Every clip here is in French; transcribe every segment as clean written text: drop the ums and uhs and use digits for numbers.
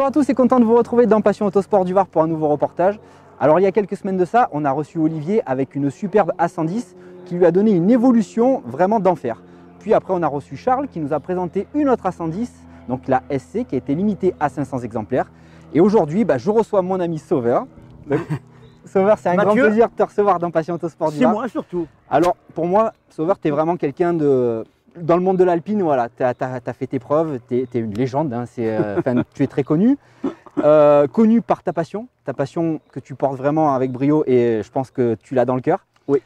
à tous et content de vous retrouver dans Passion Autosport du Var pour un nouveau reportage. Alors il y a quelques semaines de ça, on a reçu Olivier avec une superbe A110 qui lui a donné une évolution vraiment d'enfer. Puis après on a reçu Charles qui nous a présenté une autre A110, donc la SC qui a été limitée à 500 exemplaires. Et aujourd'hui, je reçois mon ami Sauveur. Sauveur, c'est un grand plaisir de te recevoir dans Passion Autosport du Var. C'est moi surtout. Alors pour moi, Sauveur, tu es vraiment quelqu'un de... Dans le monde de l'alpine, voilà, tu as fait tes preuves, tu es une légende, hein, tu es très connu. Connu par ta passion que tu portes vraiment avec brio et je pense que tu l'as dans le cœur. Oui.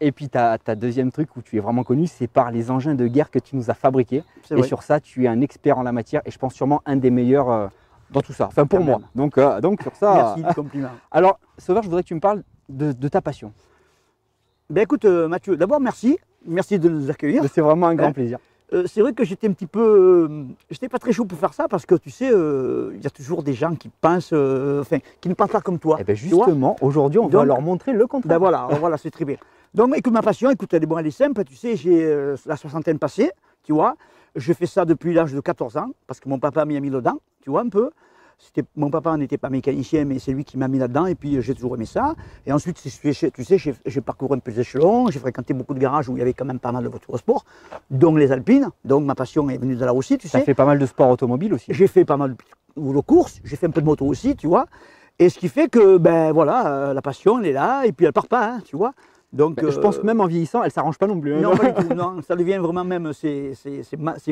Et puis ta deuxième truc où tu es vraiment connu, c'est par les engins de guerre que tu nous as fabriqués. Et vrai. sur ça, tu es un expert en la matière et je pense sûrement un des meilleurs dans tout ça, enfin pour moi. Donc sur ça... Merci, compliment. Alors Sauveur, je voudrais que tu me parles de ta passion. Ben écoute Mathieu, d'abord merci de nous accueillir. C'est vraiment un grand plaisir. C'est vrai que j'étais un petit peu, j'étais pas très chaud pour faire ça parce que tu sais, il y a toujours des gens qui pensent, qui ne pensent pas comme toi. Et bien justement, aujourd'hui, on va leur montrer le contraire. Ben voilà, c'est très bien. Donc écoute, ma passion, elle est simple, tu sais, j'ai la soixantaine passée, tu vois. Je fais ça depuis l'âge de 14 ans parce que mon papa m'y a mis dedans, tu vois un peu. Mon papa n'était pas mécanicien, mais c'est lui qui m'a mis là-dedans et puis j'ai toujours aimé ça. Et ensuite, tu sais, j'ai parcouru un peu les échelons, j'ai fréquenté beaucoup de garages où il y avait quand même pas mal de voitures de sport, dont les alpines. Donc ma passion est venue de là aussi, tu sais. Tu as fait pas mal de sport automobile aussi. J'ai fait pas mal de courses, j'ai fait un peu de moto aussi, tu vois. Et ce qui fait que, la passion, elle est là et puis elle part pas, hein, tu vois. Donc, je pense que même en vieillissant, elle ne s'arrange pas non plus. Hein. Non, pas du tout, non, ça devient vraiment même, c'est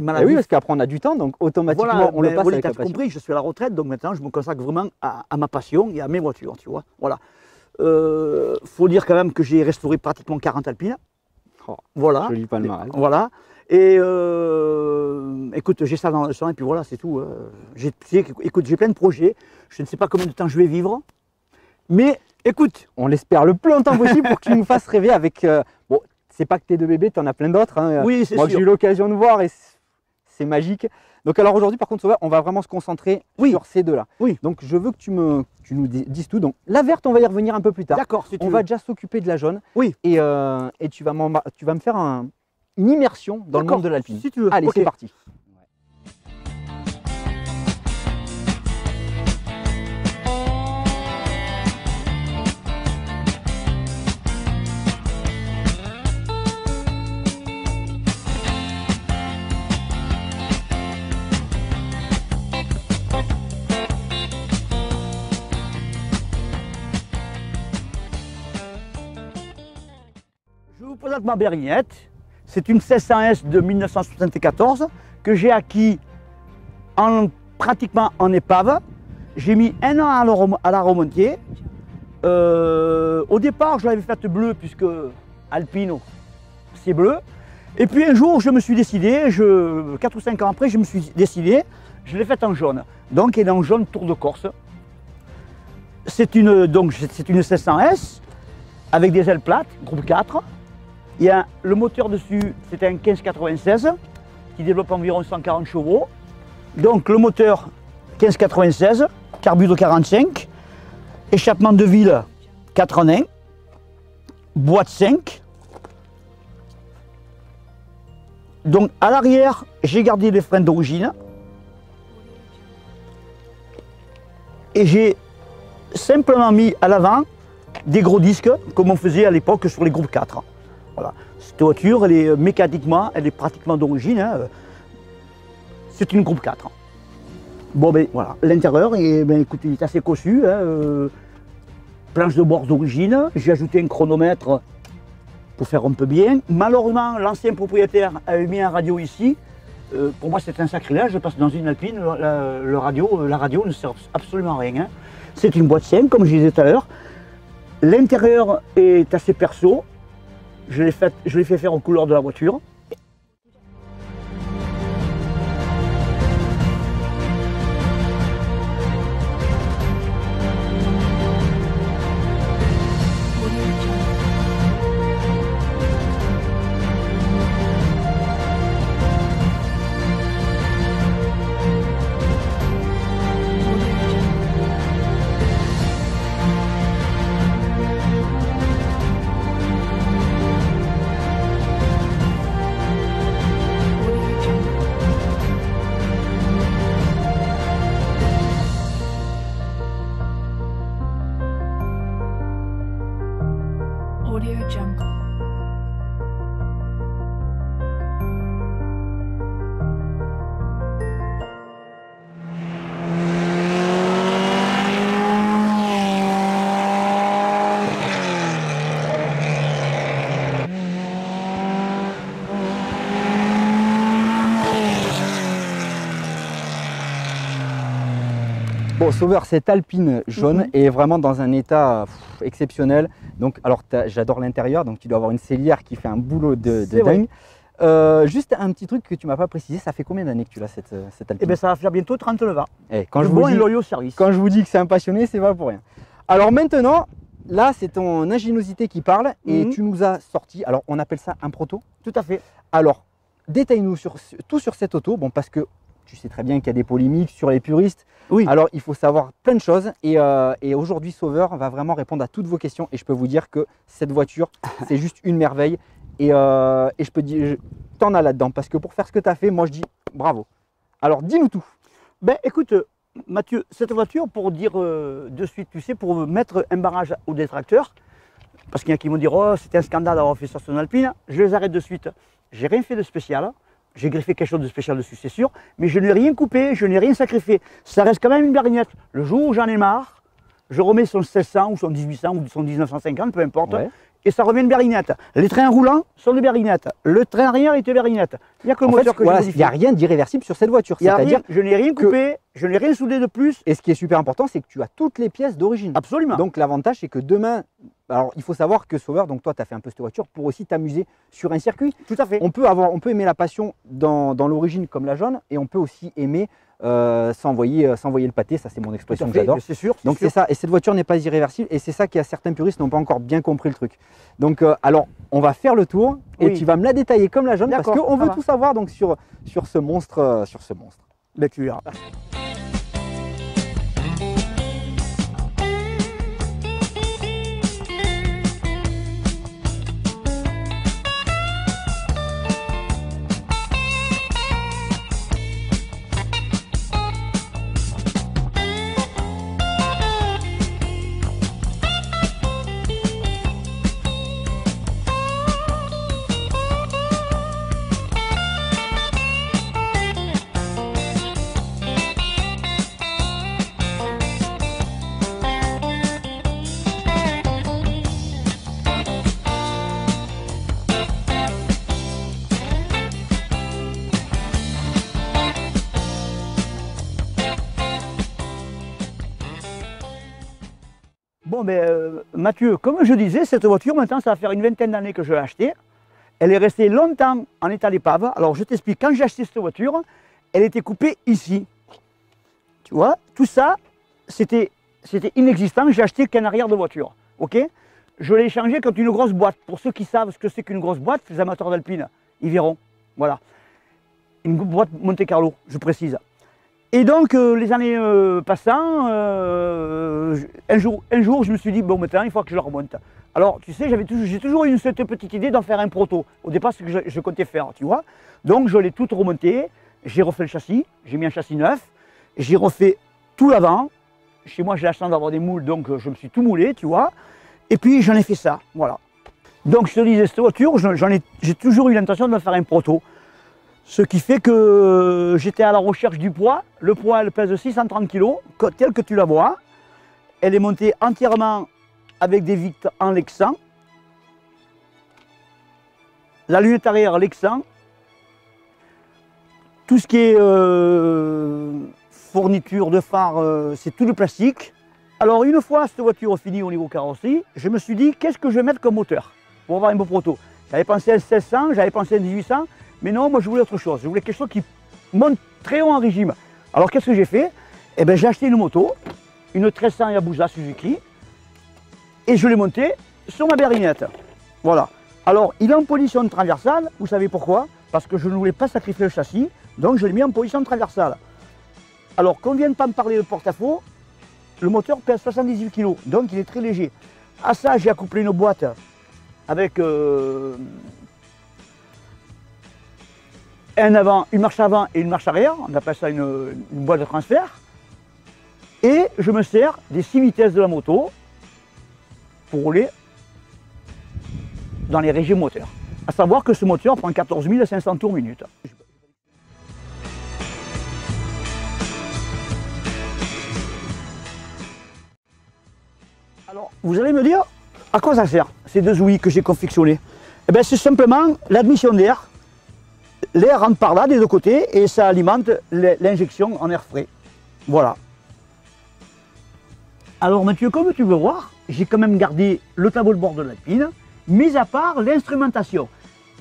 maladif. Oui, parce qu'après on a du temps, donc automatiquement on le passe avec la passion. Compris, je suis à la retraite, donc maintenant je me consacre vraiment à ma passion et à mes voitures, tu vois. Voilà. Faut dire quand même que j'ai restauré pratiquement 40 alpines. Oh, voilà. Joli palmarès. Voilà. Et écoute, j'ai ça dans le sang et puis voilà, c'est tout. Écoute, j'ai plein de projets. Je ne sais pas combien de temps je vais vivre, mais écoute, on l'espère le plus longtemps possible pour que tu nous fasses rêver avec... bon, c'est pas que tes deux bébés, tu en as plein d'autres. Hein. Oui, c'est sûr. Moi, j'ai eu l'occasion de voir et c'est magique. Donc alors aujourd'hui, par contre, Sauveur, on va vraiment se concentrer sur ces deux-là. Oui. Donc je veux que tu nous dises tout. Donc la verte, on va y revenir un peu plus tard. D'accord. On va déjà s'occuper de la jaune. Oui. Et tu vas me faire une immersion dans le monde de l'alpine. Si tu veux. Allez, c'est parti. Je vous présente ma berlinette. C'est une 1600S de 1974 que j'ai acquis pratiquement en épave. J'ai mis un an à la remonter. Au départ, je l'avais faite bleue puisque Alpino, c'est bleu. Et puis un jour, je me suis décidé, 4 ou 5 ans après, je me suis décidé, je l'ai faite en jaune. Donc elle est en jaune Tour de Corse. C'est une 1600S avec des ailes plates, groupe 4. Il y a le moteur dessus, c'est un 1596 qui développe environ 140 chevaux. Donc le moteur 1596, carbu de 45, échappement de ville 4 en 1, boîte 5. Donc à l'arrière, j'ai gardé les freins d'origine et j'ai simplement mis à l'avant des gros disques comme on faisait à l'époque sur les groupes 4. Voilà. Cette voiture, mécaniquement, elle est pratiquement d'origine. Hein. C'est une groupe 4. Bon ben voilà, l'intérieur, écoute, il est assez cossu. Hein. Planche de bord d'origine. J'ai ajouté un chronomètre pour faire un peu bien. Malheureusement, l'ancien propriétaire avait mis un radio ici. Pour moi, c'est un sacrilège parce que dans une Alpine, la radio ne sert absolument à rien. Hein. C'est une boîte 5, comme je disais tout à l'heure. L'intérieur est assez perso. Je l'ai fait faire aux couleurs de la voiture. Bon, Sauveur, cette Alpine jaune est vraiment dans un état exceptionnel. Donc, alors, j'adore l'intérieur, donc tu dois avoir une sellière qui fait un boulot de dingue. Juste un petit truc que tu m'as pas précisé, ça fait combien d'années que tu l'as cette Alpine? Eh bien, ça va faire bientôt 39 ans. Quand je vous dis que c'est un passionné, c'est pas pour rien. Alors maintenant, là, c'est ton ingéniosité qui parle et tu nous as sorti, alors on appelle ça un proto? Tout à fait. Alors, détaille-nous tout sur cette auto, bon, parce que tu sais très bien qu'il y a des polémiques sur les puristes. Oui. Alors, il faut savoir plein de choses et aujourd'hui, Sauveur va vraiment répondre à toutes vos questions et je peux vous dire que cette voiture, c'est juste une merveille et je peux dire, t'en as là-dedans parce que pour faire ce que tu as fait, moi je dis bravo. Alors, dis-nous tout. Ben, écoute, Mathieu, cette voiture, pour dire de suite, tu sais, pour mettre un barrage aux détracteurs, parce qu'il y en a qui vont dire, oh, c'était un scandale d'avoir fait ça sur son Alpine, je les arrête de suite. J'ai rien fait de spécial. J'ai greffé quelque chose de spécial dessus, c'est sûr, mais je n'ai rien coupé, je n'ai rien sacrifié. Ça reste quand même une berlinette. Le jour où j'en ai marre, je remets son 1600 ou son 1800 ou son 1950, peu importe, et ça revient une berlinette. Les trains roulants sont des berlinettes. Le train arrière est une berlinette. Il n'y a que le moteur que j'ai modifié. Il n'y a rien d'irréversible sur cette voiture. C'est-à-dire, je n'ai rien coupé, je n'ai rien soudé de plus. Et ce qui est super important, c'est que tu as toutes les pièces d'origine. Absolument. Donc l'avantage, c'est que demain, alors il faut savoir que Sauveur, donc toi tu as fait un peu cette voiture pour aussi t'amuser sur un circuit. Tout à fait. On peut aimer la passion dans l'origine comme la jaune et on peut aussi aimer s'envoyer le pâté, ça c'est mon expression que j'adore. C'est sûr. Donc c'est ça, et cette voiture n'est pas irréversible et c'est ça qu'il y a certains puristes n'ont pas encore bien compris le truc. Donc alors on va faire le tour et tu vas me la détailler comme la jaune parce qu'on veut tout savoir donc sur ce monstre. Ben, tu verras. Bon, ben, Mathieu, comme je disais, cette voiture, maintenant, ça va faire une vingtaine d'années que je l'ai achetée. Elle est restée longtemps en état d'épave. Alors, je t'explique, quand j'ai acheté cette voiture, elle était coupée ici. Tu vois, tout ça, c'était inexistant. J'ai acheté qu'un arrière de voiture. Ok? Je l'ai changé contre une grosse boîte. Pour ceux qui savent ce que c'est qu'une grosse boîte, les amateurs d'Alpine, ils verront. Voilà. Une boîte Monte Carlo, je précise. Et donc, les années passant, un jour, je me suis dit, bon, maintenant, il faut que je la remonte. Alors, tu sais, j'ai toujours eu cette petite idée d'en faire un proto. Au départ, c'est ce que je comptais faire, tu vois. Donc, je l'ai toute remontée, j'ai refait le châssis, j'ai mis un châssis neuf, j'ai refait tout l'avant. Chez moi, j'ai la chance d'avoir des moules, donc je me suis tout moulé, tu vois. Et puis, j'en ai fait ça, voilà. Donc, je te disais, cette voiture, j'ai toujours eu l'intention de faire un proto. Ce qui fait que j'étais à la recherche du poids. Le poids, elle pèse 630 kg, tel que tu la vois. Elle est montée entièrement avec des vitres en Lexan. La lunette arrière Lexan. Tout ce qui est fourniture de phare, c'est tout le plastique. Alors une fois cette voiture finie au niveau carrosserie, je me suis dit, qu'est-ce que je vais mettre comme moteur pour avoir un beau proto. J'avais pensé à un 1600, j'avais pensé à un 1800. Mais non, moi je voulais autre chose, je voulais quelque chose qui monte très haut en régime. Alors qu'est-ce que j'ai fait? Eh bien j'ai acheté une moto, une 1300 Yabusa Suzuki, et je l'ai montée sur ma berlinette. Voilà. Alors il est en position transversale, vous savez pourquoi? Parce que je ne voulais pas sacrifier le châssis, donc je l'ai mis en position transversale. Alors qu'on ne vienne pas me parler de porte-à-faux, le moteur pèse 78 kg, donc il est très léger. À ça j'ai accouplé une boîte avec une marche avant et une marche arrière, on appelle ça une boîte de transfert. Et je me sers des 6 vitesses de la moto pour rouler dans les régimes moteurs. À savoir que ce moteur prend 14 500 tours minute. Alors, vous allez me dire, à quoi ça sert ces deux ouïes que j'ai confectionnées? Eh bien, c'est simplement l'admission d'air. L'air rentre par là des deux côtés et ça alimente l'injection en air frais. Voilà. Alors Mathieu, comme tu peux voir, j'ai quand même gardé le tableau de bord de l'Alpine, mis à part l'instrumentation.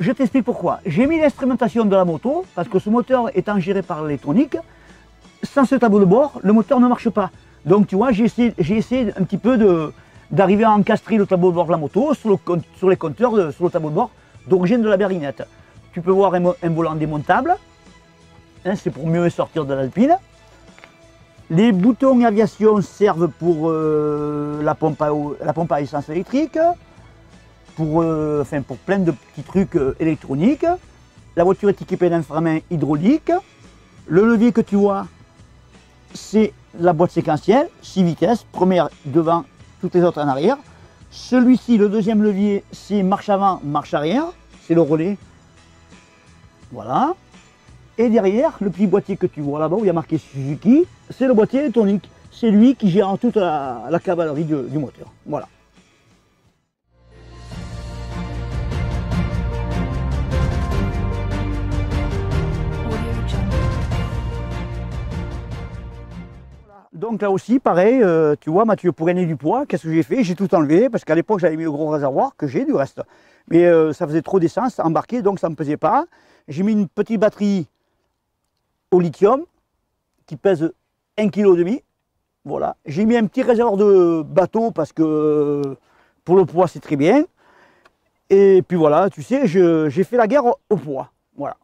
Je t'explique pourquoi. J'ai mis l'instrumentation de la moto, parce que ce moteur étant géré par l'électronique, sans ce tableau de bord, le moteur ne marche pas. Donc tu vois, j'ai essayé un petit peu d'arriver à encastrer le tableau de bord de la moto sur les compteurs, sur le tableau de bord d'origine de la berlinette. Tu peux voir un volant démontable, hein, c'est pour mieux sortir de l'Alpine. Les boutons aviation servent pour la pompe à essence électrique, pour plein de petits trucs électroniques. La voiture est équipée d'un frein hydraulique. Le levier que tu vois, c'est la boîte séquentielle, 6 vitesses, première devant, toutes les autres en arrière. Celui-ci, le deuxième levier, c'est marche avant, marche arrière, c'est le relais. Voilà. Et derrière, le petit boîtier que tu vois là-bas où il y a marqué Suzuki, c'est le boîtier électronique. C'est lui qui gère toute la cavalerie du moteur. Voilà. Donc là aussi, pareil, tu vois Mathieu, pour gagner du poids, qu'est-ce que j'ai fait? J'ai tout enlevé, parce qu'à l'époque j'avais mis le gros réservoir, que j'ai du reste. Mais ça faisait trop d'essence embarqué, donc ça ne me pesait pas. J'ai mis une petite batterie au lithium, qui pèse 1,5 kg. Voilà. J'ai mis un petit réservoir de bateau, parce que pour le poids c'est très bien. Et puis voilà, tu sais, j'ai fait la guerre au poids. Voilà.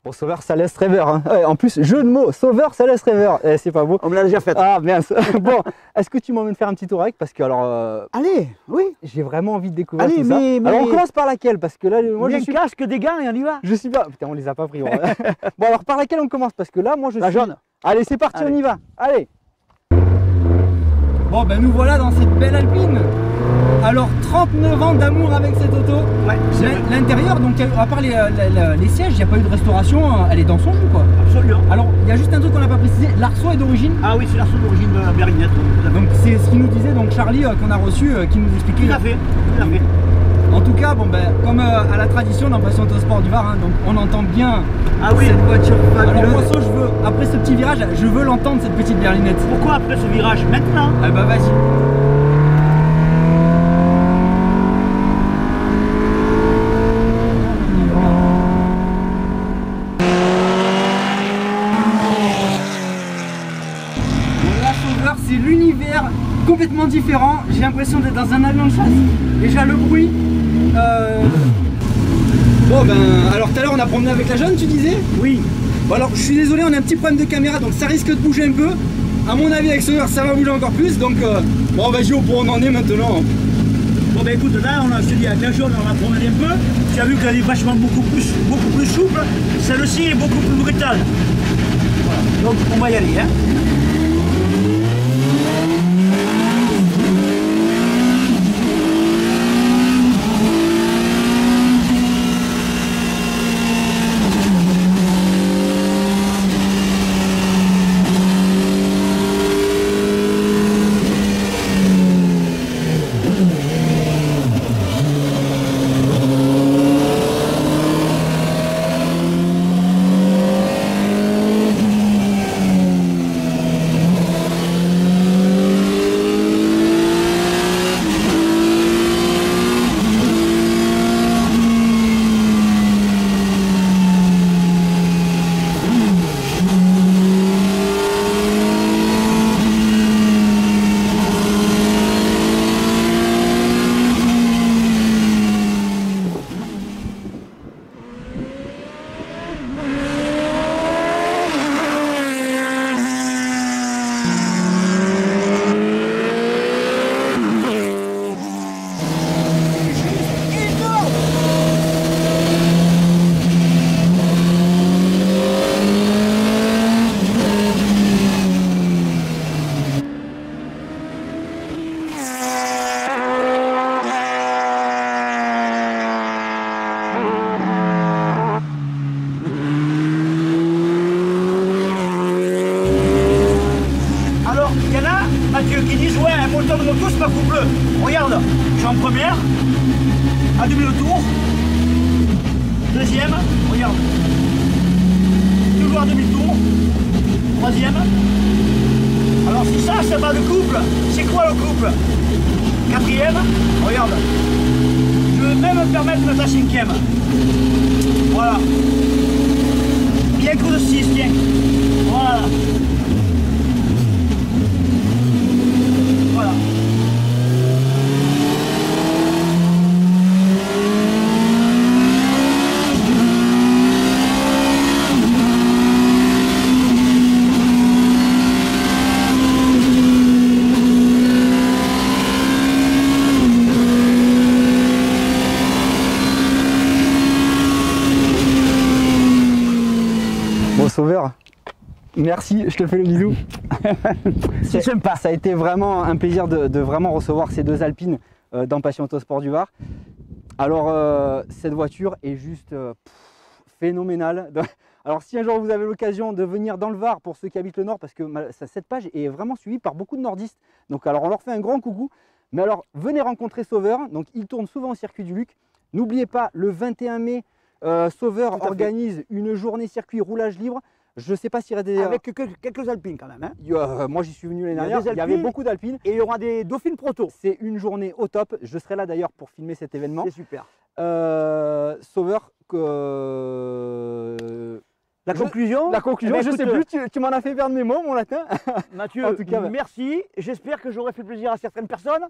Bon, Sauveur, ça laisse rêveur. Hein. Ouais, en plus, jeu de mots, Sauveur, ça laisse rêveur. Eh, c'est pas beau. On me l'a déjà fait. Ah, mince. Bon, est-ce que tu m'emmènes faire un petit tour avec? Parce que, alors. Allez, oui. J'ai vraiment envie de découvrir Allez, tout ça. mais... Alors, on commence par laquelle? Parce que là, moi, je suis casque, des gants et on y va. Je suis pas. Putain, on les a pas pris. Bon, alors, par laquelle on commence? Parce que là, moi, je La suis. jaune. Allez, c'est parti, Allez. on y va. Allez. Bon, ben, nous voilà dans cette belle Alpine. Alors 39 ans d'amour avec cette auto. Ouais, l'intérieur, donc à part les sièges, il n'y a pas eu de restauration, elle est dans son jus quoi. Absolument. Alors il y a juste un truc qu'on n'a pas précisé, l'arceau est d'origine. Ah oui, c'est l'arceau d'origine de la berlinette. Donc c'est ce qu'il nous disait donc Charlie qu'on a reçu, qui nous expliquait. Tout à fait, tout à fait. En tout cas, bon ben comme à la tradition dans Passion Autosport du Var, hein, donc on entend bien oui. cette voiture fabuleuse. Alors moi ça, je veux, après ce petit virage, je veux l'entendre cette petite berlinette. Pourquoi après ce virage? Maintenant. Ah bah vas-y. C'est l'univers complètement différent. J'ai l'impression d'être dans un avion de chasse. Déjà le bruit. Bon ben alors tout à l'heure on a promené avec la jaune, tu disais? Oui. Bon alors je suis désolé, on a un petit problème de caméra donc ça risque de bouger un peu. À mon avis avec Sauveur ça va bouger encore plus donc bon vas-y au point où on en est maintenant. Bon ben écoute, là on a, je te dis, avec la jaune on a promené un peu. Tu as vu qu'elle est vachement beaucoup plus souple. Celle-ci est beaucoup plus brutale. Voilà. Donc on va y aller hein. sont tous pas couple. Regarde, je suis en première, à demi-tour. Deuxième, regarde. Toujours à demi-tour. Troisième. Alors si ça, c'est pas de couple, c'est quoi le couple? Quatrième, regarde. Je vais même me permettre de mettre la cinquième. Voilà. Bien coup de 6, tiens. Voilà. Voilà. Bon, Sauveur, merci, je te fais le bisou. C'est sympa. Ça a été vraiment un plaisir de vraiment recevoir ces deux Alpines dans Passion Autosport du Var. Alors, cette voiture est juste phénoménale. Alors, si un jour vous avez l'occasion de venir dans le Var, pour ceux qui habitent le Nord, parce que cette page est vraiment suivie par beaucoup de nordistes. Donc, alors, on leur fait un grand coucou. Mais alors, venez rencontrer Sauveur. Donc, il tourne souvent au circuit du Luc. N'oubliez pas, le 21 mai, Sauveur organise une journée circuit roulage libre. Je ne sais pas s'il y a des... Avec quelques alpines quand même. Hein. Moi j'y suis venu l'année dernière, il y avait beaucoup d'alpines. Et il y aura des dauphines proto. C'est une journée au top. Je serai là d'ailleurs pour filmer cet événement. C'est super. Sauveur, La conclusion, je ne sais plus, tu m'en as fait perdre mes mots, mon latin. Mathieu, en tout cas, merci. J'espère que j'aurai fait plaisir à certaines personnes.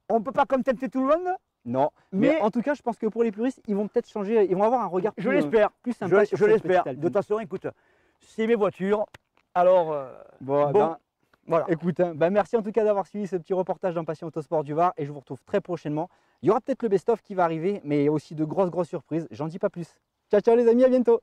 On ne peut pas contenter tout le monde. Non, mais en tout cas, je pense que pour les puristes, ils vont peut-être changer, ils vont avoir un regard je l'espère, plus sympa. Je l'espère. De toute façon, écoute, c'est mes voitures. Alors, bon voilà. Écoute, merci en tout cas d'avoir suivi ce petit reportage dans Passion Autosport du Var et je vous retrouve très prochainement. Il y aura peut-être le best-of qui va arriver, mais il y a aussi de grosses surprises. J'en dis pas plus. Ciao, ciao les amis, à bientôt.